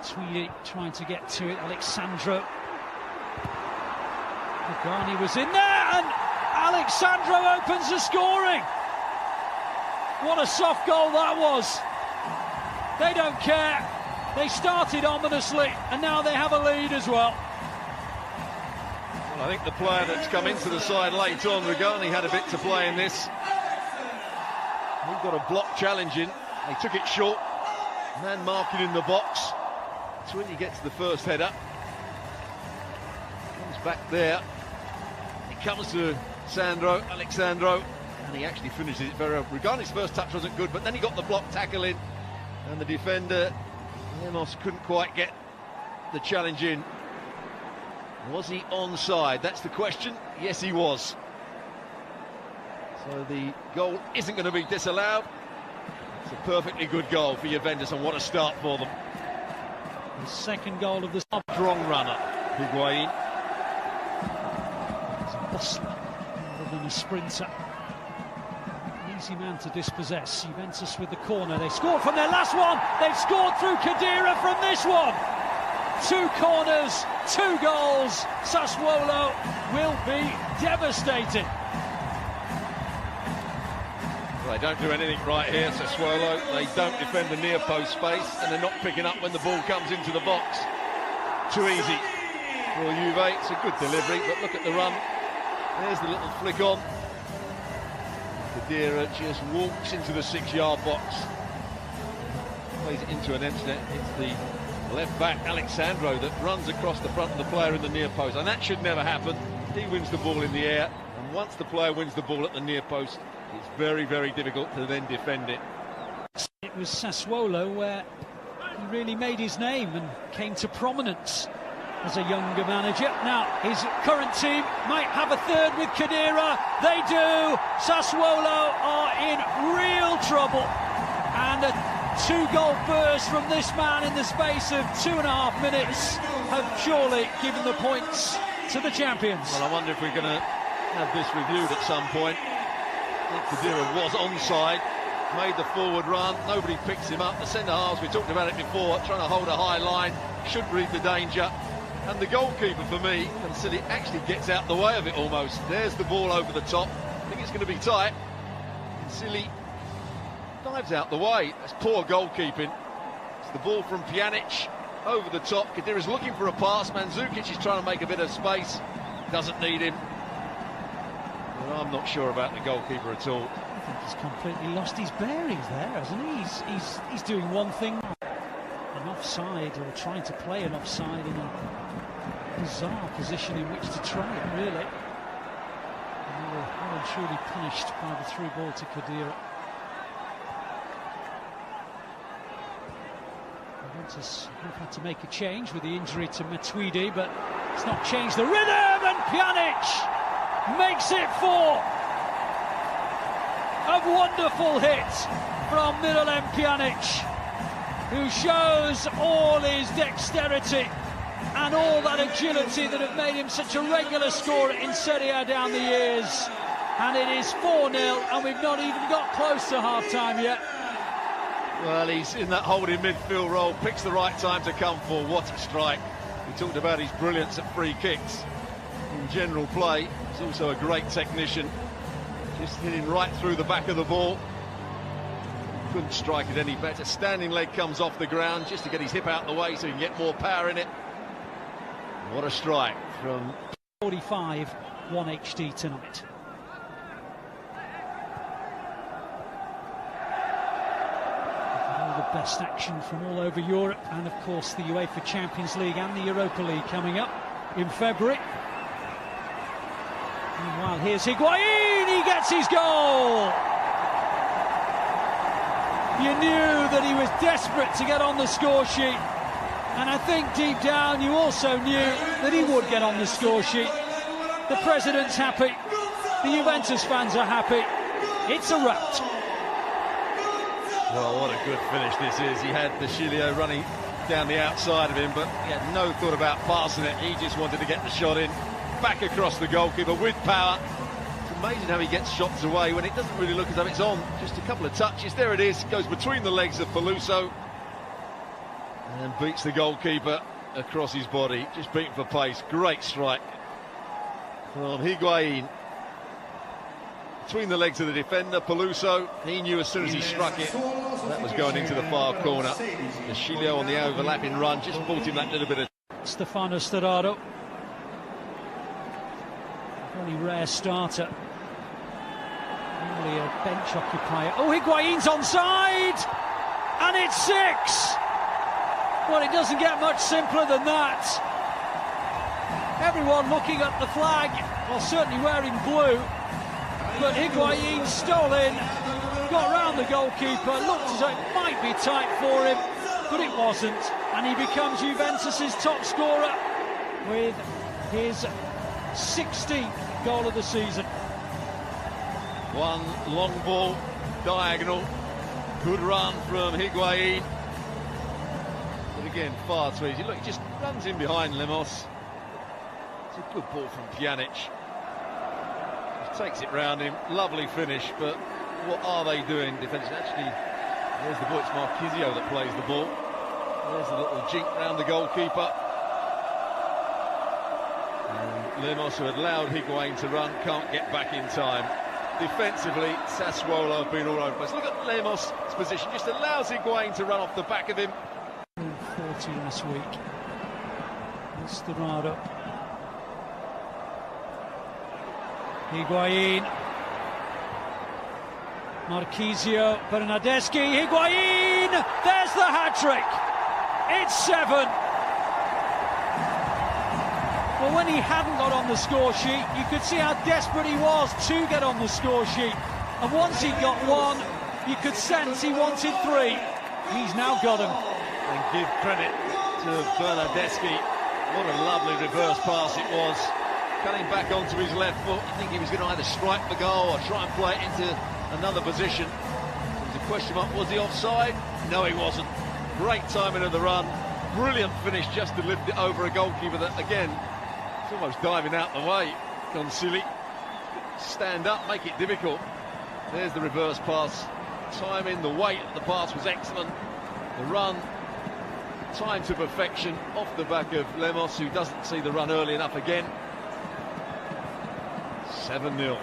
Matuidi trying to get to it. Alexandro. Pagani was in there, and Alexandro opens the scoring. What a soft goal that was. They don't care. They started ominously, and now they have a lead as well. Well, I think the player that's come into the side late on, Regani, had a bit to play in this. He got a block challenging. He took it short. Man marking in the box. Matuidi gets the first header. Comes back there. It comes to Alexandro, and he actually finishes it very well. Regani's first touch wasn't good, but then he got the block tackle in, and the defender, Lemos, couldn't quite get the challenge in. Was he onside? That's the question. Yes, he was. So the goal isn't going to be disallowed. It's a perfectly good goal for Juventus, and what a start for them. The second goal of the strong runner, Higuain. He's a bustler rather than a sprinter. Easy man to dispossess. Juventus with the corner. They scored from their last one. They've scored through Khedira from this one. 2 corners, 2 goals. Sassuolo will be devastated. They don't do anything right here, Sassuolo. They don't defend the near post space, and they're not picking up when the ball comes into the box. Too easy for Juve. It's a good delivery, but look at the run. There's the little flick on. Khedira just walks into the 6-yard box. Plays it into an empty net. It's the left back, Alexandro, that runs across the front of the player in the near post, and that should never happen. He wins the ball in the air, and once the player wins the ball at the near post, it's very, very difficult to then defend it. It was Sassuolo where he really made his name and came to prominence as a younger manager. Now, his current team might have a third with Khedira. They do. Sassuolo are in real trouble. And a 2-goal burst from this man in the space of 2.5 minutes have surely given the points to the champions. Well, I wonder if we're going to have this reviewed at some point. I think Khedira was onside, made the forward run, nobody picks him up. The centre-halves, we talked about it before, trying to hold a high line, should read the danger. And the goalkeeper, for me, Silahkan, actually gets out the way of it almost. There's the ball over the top. I think it's going to be tight. Silahkan dives out the way. That's poor goalkeeping. It's the ball from Pjanic over the top. Khedira's looking for a pass. Mandzukic is trying to make a bit of space. Doesn't need him. But I'm not sure about the goalkeeper at all. I think he's completely lost his bearings there, hasn't he? He's doing one thing, an offside, or trying to play an offside in a bizarre position in which to try it, really. And they were well and truly punished by the through ball to Khedira. Juventus have had to make a change with the injury to Matuidi, but it's not changed the rhythm, and Pjanic makes it 4. A wonderful hit from Miralem Pjanic, who shows all his dexterity and all that agility that have made him such a regular scorer in Serie down the years. And it is 4-0, and we've not even got close to half-time yet. Well, he's in that holding midfield role, picks the right time to come for. What a strike. We talked about his brilliance at free kicks. In general play, he's also a great technician. Just hitting right through the back of the ball. Couldn't strike it any better. Standing leg comes off the ground just to get his hip out the way so he can get more power in it. What a strike from 45, 1 HD tonight. All the best action from all over Europe, and of course the UEFA Champions League and the Europa League coming up in February. Meanwhile, here's Higuain, he gets his goal! You knew that he was desperate to get on the score sheet, and I think deep down you also knew that he would get on the score sheet. The president's happy, the Juventus fans are happy, it's a wrap. Well, what a good finish this is. He had the Chilio running down the outside of him, but he had no thought about passing it. He just wanted to get the shot in, back across the goalkeeper with power. It's amazing how he gets shots away when it doesn't really look as though it's on. Just a couple of touches. There it is. Goes between the legs of Peluso. And beats the goalkeeper across his body, just beaten for pace. Great strike from Higuain. Between the legs of the defender, Peluso, he knew as soon as he struck it, that was going into the far corner. Sassuolo on the overlapping run, just bought him that little bit of... Stefano Sturaro. Very rare starter. Only a bench occupier. Oh, Higuain's onside! And it's 6! Well, it doesn't get much simpler than that. Everyone looking at the flag, well, certainly wearing blue. But Higuain stole in, got round the goalkeeper, looked as though it might be tight for him, but it wasn't. And he becomes Juventus' top scorer with his 16th goal of the season. One long ball, diagonal, good run from Higuain. But again, far too easy. Look, he just runs in behind Lemos. It's a good ball from Pjanic. Just takes it round him, lovely finish, but what are they doing defensively? Actually, there's the ball, it's Marquisio that plays the ball. There's a little jink round the goalkeeper. And Lemos, who had allowed Higuain to run, can't get back in time. Defensively, Sassuolo have been all over the place. Look at Lemos' position, just allows Higuain to run off the back of him. 14 this week. Sturaro. Higuain. Marquisio, Bernardeschi, Higuain! There's the hat-trick! It's 7! Well, when he hadn't got on the score sheet, you could see how desperate he was to get on the score sheet. And once he got 1, you could sense he wanted 3. He's now got them. And give credit to Bernardeschi. What a lovely reverse pass it was. Cutting back onto his left foot. I think he was going to either strike the goal or try and play it into another position. There's a question mark, was he offside? No, he wasn't. Great timing of the run. Brilliant finish just to lift it over a goalkeeper that, again, it's almost diving out the way. Gone silly. Stand up, make it difficult. There's the reverse pass. Timing, the weight of the pass was excellent. The run, time to perfection off the back of Lemos, who doesn't see the run early enough again. 7-0.